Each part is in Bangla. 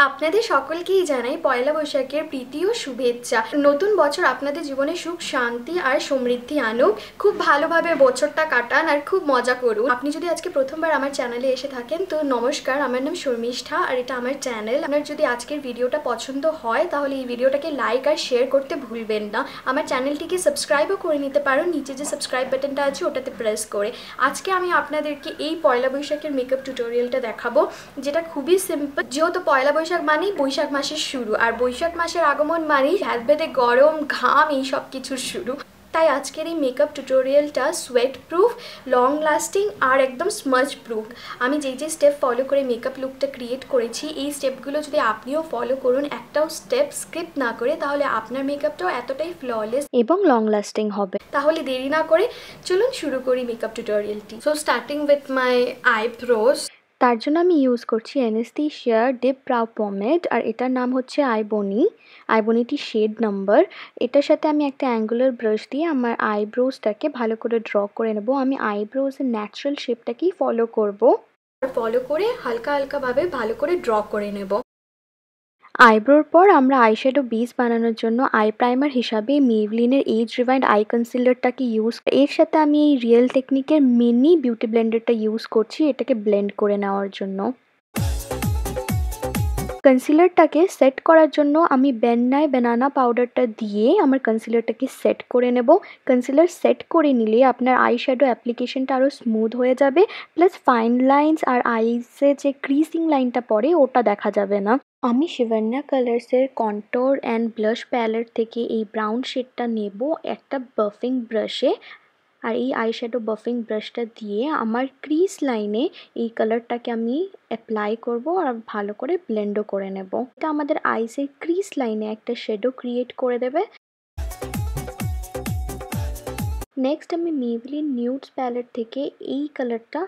আপনাদের সকলকেই জানাই পয়লা বৈশাখের প্রীতি ও শুভেচ্ছা। নতুন বছর আপনাদের জীবনে সুখ শান্তি আর সমৃদ্ধি আনুক। খুব ভালোভাবে বছরটা কাটান আর খুব মজা করুন। আপনি যদি আজকে প্রথমবার আমার চ্যানেলে এসে থাকেন তো নমস্কার, আমার নাম শর্মিষ্ঠা আর এটা আমার চ্যানেল। আপনার যদি আজকের ভিডিওটা পছন্দ হয় তাহলে এই ভিডিওটাকে লাইক আর শেয়ার করতে ভুলবেন না। আমার চ্যানেলটিকে সাবস্ক্রাইবও করে নিতে পারো, নিচে যে সাবস্ক্রাইব বাটনটা আছে ওটাতে প্রেস করে। আজকে আমি আপনাদেরকে এই পয়লা বৈশাখের মেকআপ টিউটোরিয়ালটা দেখাবো, যেটা খুবই সিম্পল। যেহেতু পয়লা বৈশাখ মানেই বৈশাখ মাসের শুরু, আর বৈশাখ মাসের আগমন মানেই ভ্যাদভেদে গরম ঘাম এই সব কিছুর শুরু। তাই আজকের এই মেকআপ টিউটোরিয়ালটা সোয়েট প্রুফ, লং লাস্টিং আর একদম স্মাজ প্রুফ। আমি যে স্টেপ ফলো করে মেকআপ লুকটা ক্রিয়েট করেছি, এই স্টেপগুলো যদি আপনিও ফলো করুন একটাও স্টেপ স্কিপ না করে, তাহলে আপনার মেকআপটাও এতটাই ফ্ললেস এবং লং লাস্টিং হবে। তাহলে দেরি না করে চলুন শুরু করি মেকআপ টিউটোরিয়ালটি। So starting with my eyebrows. তার জন্য আমি ইউজ করছি অ্যানেস্থেসিয়া ডিপ ব্রাউ পমেড, আর এটার নাম হচ্ছে আইবনিটি শেড নাম্বার। এটার সাথে আমি একটা অ্যাঙ্গুলার ব্রাশ দিয়ে আমার আইব্রোজটাকে ভালো করে ড্র করে নেব। আমি আইব্রোজের ন্যাচারাল শেপটাকেই ফলো করব, আর ফলো করে হালকা হালকাভাবে ভালো করে ড্র করে নেব। আইব্রোর পর আমরা আইশ্যাডো বেস বানানোর জন্য আই প্রাইমার হিসাবে মেবলিনের এজ রিভাইন্ড আই কনসিলারটাকে ইউজ, এর সাথে আমি এই রিয়েল টেকনিকের মিনি বিউটি ব্লেন্ডারটা ইউজ করছি এটাকে ব্লেন্ড করে নেওয়ার জন্য। কনসিলারটাকে সেট করার জন্য আমি বেন্নায় বেনানা পাউডারটা দিয়ে আমার কনসিলারটাকে সেট করে নেব। কনসিলার সেট করে নিলে আপনার আই শ্যাডো অ্যাপ্লিকেশনটা আরও স্মুথ হয়ে যাবে, প্লাস ফাইন লাইন্স আর আইসে যে ক্রিসিং লাইনটা পড়ে ওটা দেখা যাবে না। আমি শিভান্না কালার্সের কন্ট্যুর অ্যান্ড ব্লাশ প্যালেট থেকে এই ব্রাউন শেডটা নেব একটা বাফিং ব্রাশে, আর এই আইশ্যাডো বাফিং ব্রাশটা দিয়ে আমার ক্রিজ লাইনে এই কালারটাকে আমি অ্যাপ্লাই করব আর ভালো করে ব্লেন্ডও করে নেব। এটা আমাদের আইসের ক্রিজ লাইনে একটা শেডো ক্রিয়েট করে দেবে। নেক্সট আমি মেবলিন নিউডস প্যালেট থেকে এই কালারটা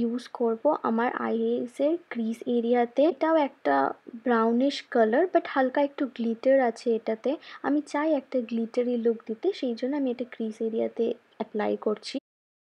ইউজ করব আমার আইসের ক্রিজ এরিয়াতে। এটাও একটা ব্রাউনিশ কালার, বাট হালকা একটু গ্লিটার আছে এটাতে। আমি চাই একটা গ্লিটারি লুক দিতে, সেই জন্য আমি এটা ক্রিজ এরিয়াতে অ্যাপ্লাই করছি।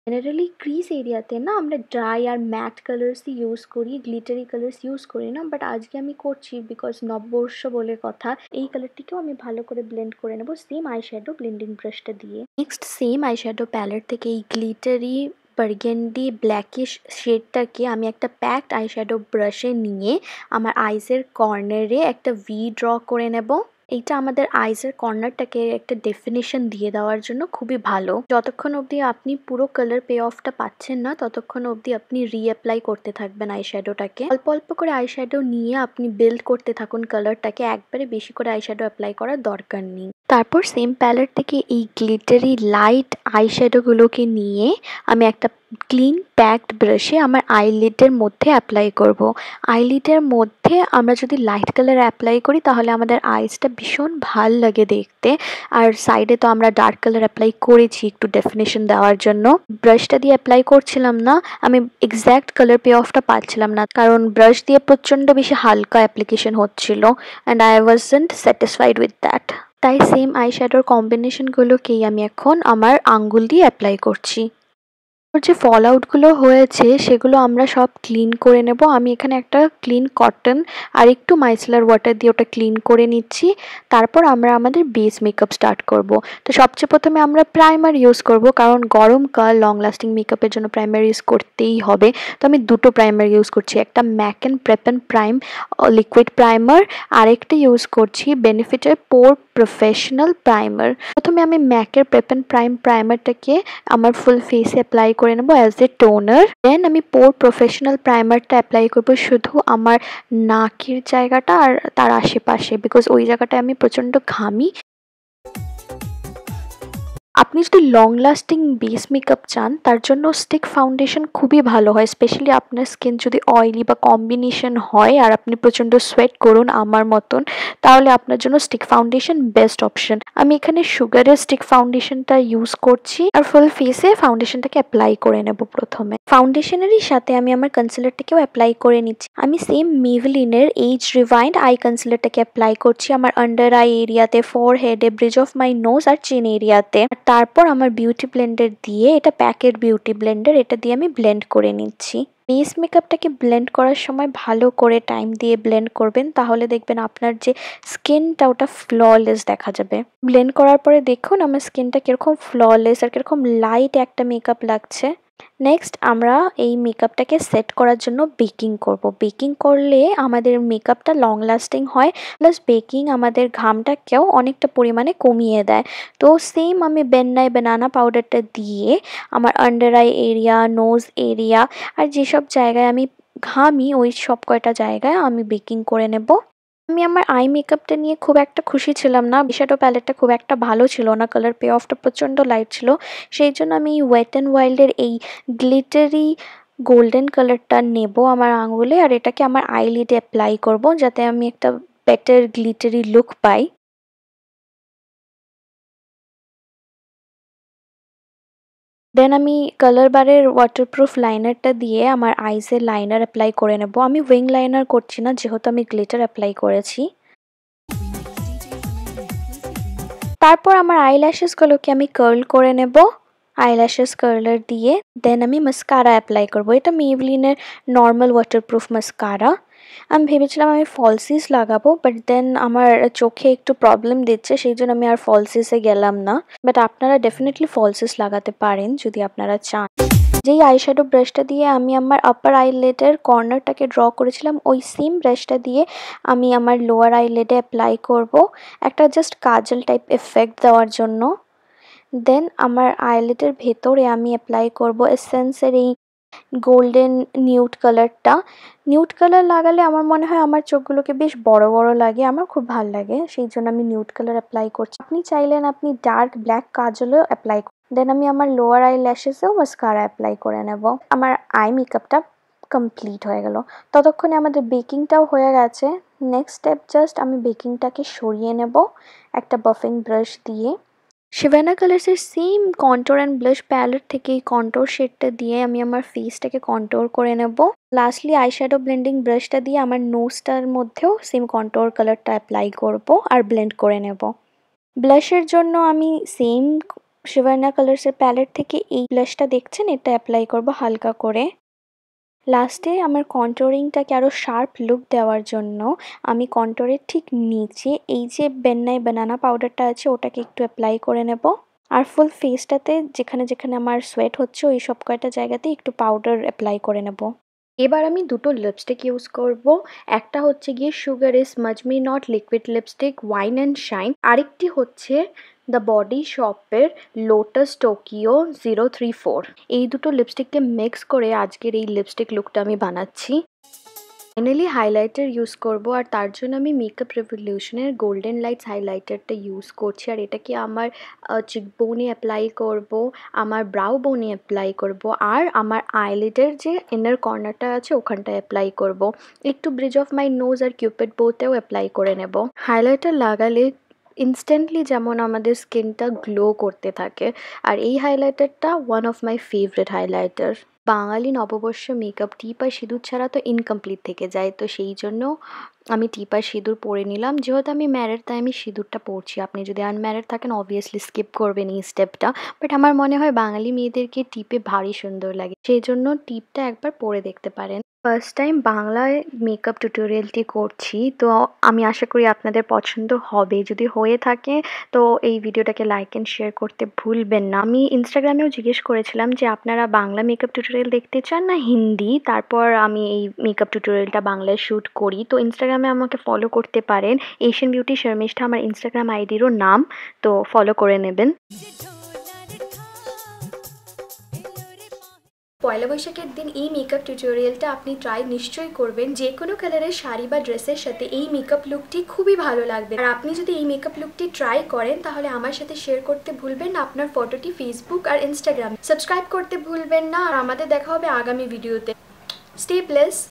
জেনারেলি ক্রিজ এরিয়াতে না আমরা ড্রাই আর ম্যাট কালার্সই ইউজ করি, গ্লিটারি কালার্স ইউজ করি না, বাট আজকে আমি করছি বিকজ নববর্ষ বলে কথা। এই কালারটিকেও আমি ভালো করে ব্লেন্ড করে নেব সেম আইশ্যাডো ব্লেন্ডিং ব্রাশটা দিয়ে। নেক্সট সেম আইশ্যাডো প্যালেট থেকে এই গ্লিটারি বার্গেন্ডি ব্ল্যাকিশ শেডটাকে আমি একটা প্যাকড আইশ্যাডো ব্রাশে নিয়ে আমার আইসের কর্নারে একটা ভি ড্র করে নেব। এইটা আমাদের আইসের কর্নারটাকে একটা ডেফিনিশন দিয়ে দেওয়ার জন্য খুবই ভালো। যতক্ষণ অবধি আপনি পুরো কালার পে অফটা পাচ্ছেন না ততক্ষণ অবধি আপনি রিঅ্যাপ্লাই করতে থাকবেন আইশ্যাডোটাকে। অল্প অল্প করে আইশ্যাডো নিয়ে আপনি বিল্ড করতে থাকুন কালারটাকে, একবারে বেশি করে আইশ্যাডো অ্যাপ্লাই করার দরকার নেই। তারপর সেম প্যালেট থেকে এই গ্লিটারি লাইট আইশ্যাডোগুলোকে নিয়ে আমি একটা ক্লিন প্যাকড ব্রাশে আমার আইলিডের মধ্যে অ্যাপ্লাই করব। আইলিডের মধ্যে আমরা যদি লাইট কালার অ্যাপ্লাই করি তাহলে আমাদের আইসটা ভীষণ ভাল লাগে দেখতে, আর সাইডে তো আমরা ডার্ক কালার অ্যাপ্লাই করেছি একটু ডেফিনেশন দেওয়ার জন্য। ব্রাশটা দিয়ে অ্যাপ্লাই করছিলাম না, আমি এক্স্যাক্ট কালার পে অফটা পাচ্ছিলাম না, কারণ ব্রাশ দিয়ে প্রচণ্ড বেশি হালকা অ্যাপ্লিকেশন হচ্ছিল and I wasn't satisfied with that. তাই সেম আইশ্যাডোর কম্বিনেশনগুলোকেই আমি এখন আমার আঙ্গুল দিয়ে অ্যাপ্লাই করছি। যে ফল আউটগুলো হয়েছে সেগুলো আমরা সব ক্লিন করে নেব। আমি এখানে একটা ক্লিন কটন আর একটু মাইসেলার ওয়াটার দিয়ে ওটা ক্লিন করে নিচ্ছি। তারপর আমরা আমাদের বেস মেকআপ স্টার্ট করব। তো সবচেয়ে প্রথমে আমরা প্রাইমার ইউজ করব, কারণ গরমকাল লং লাস্টিং মেকআপের জন্য প্রাইমার ইউজ করতেই হবে। তো আমি দুটো প্রাইমার ইউজ করছি, একটা Mac and prep and prime liquid primer, আরেকটা ইউজ করছি বেনিফিটের পোর প্রফেশনাল প্রাইমার। প্রথমে আমি ম্যাকের প্রেপ অ্যান্ড প্রাইম প্রাইমারটাকে আমার ফুল ফেসে অ্যাপ্লাই করে নেব অ্যাজ এ টোনার। দেন আমি পোর প্রফেশনাল প্রাইমারটা অ্যাপ্লাই করব শুধু আমার নাকের জায়গাটা আর তার আশেপাশে, বিকজ ওই জায়গাটায় আমি প্রচণ্ড ঘামি। আপনি যদি লং লাস্টিং বেস মেকআপ চান তার জন্য স্টিক ফাউন্ডেশন খুবই ভালো হয়, স্পেশালি আপনার স্কিন যদি অয়েলি বা কম্বিনেশন হয় আর আপনি প্রচণ্ড সোয়েট করুন আমার মতন, তাহলে আপনার জন্য স্টিক ফাউন্ডেশন বেস্ট অপশন। আমি এখানে সুগারের স্টিক ফাউন্ডেশনটা ইউজ করছি আর ফুল ফেসে ফাউন্ডেশনটাকে অ্যাপ্লাই করে নেব। প্রথমে ফাউন্ডেশনেরই সাথে আমি আমার কনসিলারটাকেও অ্যাপ্লাই করে নিচ্ছি। আমি সেম মেভলিনের এজ রিভাইন্ড আই কনসিলারটাকে অ্যাপ্লাই করছি আমার আন্ডার আই এরিয়াতে, ফোরহেডে, ব্রিজ অফ মাই নোজ আর চিন এরিয়াতে। তারপর আমার বিউটি ব্লেন্ডার দিয়ে, এটা প্যাকের বিউটি ব্লেন্ডার, এটা দিয়ে আমি ব্লেন্ড করে নিচ্ছি। বেস মেকআপটাকে ব্লেন্ড করার সময় ভালো করে টাইম দিয়ে ব্লেন্ড করবেন, তাহলে দেখবেন আপনার যে স্কিনটা ওটা ফ্ললেস দেখা যাবে। ব্লেন্ড করার পরে দেখুন আমার স্কিনটা কিরকম ফ্ললেস আর কিরকম লাইট একটা মেকআপ লাগছে। নেক্সট আমরা এই মেকআপটাকে সেট করার জন্য বেকিং করব। বেকিং করলে আমাদের মেকআপটা লং লাস্টিং হয়, প্লাস বেকিং আমাদের ঘামটাকেও অনেকটা পরিমাণে কমিয়ে দেয়। তো সেম আমি বেন্নাই বানানা পাউডারটা দিয়ে আমার under eye area, nose area আর যেসব জায়গায় আমি ঘামি ওই সব কয়টা জায়গায় আমি বেকিং করে নেব। আমি আমার আই মেকআপটা নিয়ে খুব একটা খুশি ছিলাম না। আইশ্যাডো প্যালেটটা খুব একটা ভালো ছিল না, কালার পে অফটা প্রচণ্ড লাইট ছিল। সেই জন্য আমি ওয়েট অ্যান্ড ওয়াইল্ডের এই গ্লিটারি গোল্ডেন কালারটা নেব আমার আঙুলে, আর এটাকে আমার আইলিডে অ্যাপ্লাই করব যাতে আমি একটা বেটার গ্লিটারি লুক পাই। দেন আমি কালার বারের ওয়াটারপ্রুফ লাইনারটা দিয়ে আমার আইসের লাইনার অ্যাপ্লাই করে নেব। আমি উইং লাইনার করছি না, যেহেতু আমি গ্লিটার অ্যাপ্লাই করেছি। তারপর আমার আইল্যাশেসগুলোকে আমি কার্ল করে নেব আইল্যাশেস কার্লার দিয়ে। দেন আমি মাস্কারা অ্যাপ্লাই করব। এটা মেবলিনের নর্মাল ওয়াটারপ্রুফ মাস্কারা। আমি ভেবেছিলাম আমি ফলসিস লাগাবো, বাট দেন আমার চোখে একটু প্রবলেম দিচ্ছে, সেই জন্য আমি আর ফলসিসে গেলাম না। বাট আপনারা ডেফিনেটলি ফলসিস লাগাতে পারেন যদি আপনারা চান। যেই আইশ্যাডো ব্রাশটা দিয়ে আমি আমার আপার আইলেটের কর্নারটাকে ড্র করেছিলাম, ওই সেম ব্রাশটা দিয়ে আমি আমার লোয়ার আইলেটে অ্যাপ্লাই করব একটা জাস্ট কাজল টাইপ এফেক্ট দেওয়ার জন্য। দেন আমার আইলেটের ভেতরে আমি অ্যাপ্লাই করব এসেন্সের এই গোল্ডেন নিউড কালারটা। নিউড কালার লাগালে আমার মনে হয় আমার চোখগুলোকে বেশ বড় বড় লাগে, আমার খুব ভাল লাগে, সেই জন্য আমি নিউড কালার অ্যাপ্লাই করছি। আপনি চাইলেন আপনি ডার্ক ব্ল্যাক কাজলও অ্যাপ্লাই। দেন আমি আমার লোয়ার আই ল্যাশেসেও মাস্কারা অ্যাপ্লাই করে নেব। আমার আই মেকআপটা কমপ্লিট হয়ে গেল। ততক্ষণে আমাদের বেকিংটাও হয়ে গেছে। নেক্সট স্টেপ জাস্ট আমি বেকিংটাকে সরিয়ে নেব একটা বাফিং ব্রাশ দিয়ে। শিভানা কালার্সের same contour and blush palette থেকে এই কন্ট্যুর শেডটা দিয়ে আমি আমার ফেসটাকে কন্ট্যুর করে নেব। লাস্টলি আইশ্যাডো ব্লেন্ডিং ব্রাশটা দিয়ে আমার নোজটার মধ্যেও সেম কন্ট্যুর কালারটা অ্যাপ্লাই করব আর ব্লেন্ড করে নেব। ব্লাশের জন্য আমি সেম শিভানা কালার্সের প্যালেট থেকে এই ব্লাশটা দেখছেন, এটা অ্যাপ্লাই করব হালকা করে। লাস্টে আমার কন্ট্যুরিংটাকে আরও শার্প লুক দেওয়ার জন্য আমি কন্ট্যুরের ঠিক নিচে এই যে বেন্নাই বানানা পাউডারটা আছে ওটাকে একটু অ্যাপ্লাই করে নেব। আর ফুল ফেসটাতে যেখানে যেখানে আমার সোয়েট হচ্ছে ওই সব কয়টা জায়গাতে একটু পাউডার অ্যাপ্লাই করে নেব। এবার আমি দুটো লিপস্টিক ইউজ করব। একটা হচ্ছে গিয়ে sugar is smudge me not liquid lipstick wine and shine, আরেকটি হচ্ছে দ্য বডি শপের লোটাস টোকিও 034। এই দুটো লিপস্টিককে মিক্স করে আজকের এই লিপস্টিক লুকটা আমি বানাচ্ছি। ফাইনালি হাইলাইটার ইউজ করব, আর তার জন্য আমি মেকআপ রেভলিউশনের গোল্ডেন লাইটস হাইলাইটারটা ইউজ করছি। আর এটাকে আমার চিকবোনে অ্যাপ্লাই করব, আমার ব্রাউ বোনে অ্যাপ্লাই করব, আর আমার আইলিডের যে ইনার কর্নারটা আছে ওখানটায় অ্যাপ্লাই করব। একটু ব্রিজ অফ মাই নোজ আর কিউপিড বোতেও অ্যাপ্লাই করে নেব। হাইলাইটার লাগালে ইনস্ট্যান্টলি যেমন আমাদের স্কিনটা গ্লো করতে থাকে, আর এই হাইলাইটারটা one of my favourite highlighter. Bangali Nababarsha makeup টিপ আর সিঁদুর ছাড়া তো ইনকমপ্লিট থেকে যায়, তো সেই জন্য আমি টিপ আর সিঁদুর পরে নিলাম। যেহেতু আমি ম্যারিড তাই আমি সিঁদুরটা পরছি। আপনি যদি আনম্যারিড থাকেন অবভিয়াসলি স্কিপ করবেন এই স্টেপটা, বাট আমার মনে হয় বাঙালি মেয়েদেরকে টিপে ভারী সুন্দর লাগে, সেই জন্য টিপটা একবার পরে দেখতে পারেন। ফার্স্ট টাইম বাংলায় মেকআপ টিউটোরিয়ালটি করছি, তো আমি আশা করি আপনাদের পছন্দ হবে। যদি হয়ে থাকে তো এই ভিডিওটাকে লাইক অ্যান্ড শেয়ার করতে ভুলবেন না। আমি ইনস্টাগ্রামেও জিজ্ঞেস করেছিলাম যে আপনারা বাংলা মেকআপ টিউটোরিয়াল দেখতে চান না হিন্দি, তারপর আমি এই মেকআপ টিউটোরিয়ালটা বাংলায় শ্যুট করি। তো ইনস্টাগ্রামে আমাকে ফলো করতে পারেন, এশিয়ান বিউটি শর্মিষ্ঠা আমার ইনস্টাগ্রাম আইডিরও নাম, তো ফলো করে নেবেন। পয়লা বৈশাখের দিন এই মেকআপ টিউটোরিয়ালটা আপনি ট্রাই নিশ্চয়ই করবেন। যে কোনো কালারের শাড়ি বা ড্রেসের সাথে এই মেকআপ লুকটি খুবই ভালো লাগবে। আর আপনি যদি এই মেকআপ লুকটি ট্রাই করেন তাহলে আমার সাথে শেয়ার করতে ভুলবেন না আপনার ফটোটি ফেসবুক আর ইনস্টাগ্রাম। সাবস্ক্রাইব করতে ভুলবেন না, আর আমাদের দেখা হবে আগামী ভিডিওতে। Stay blessed.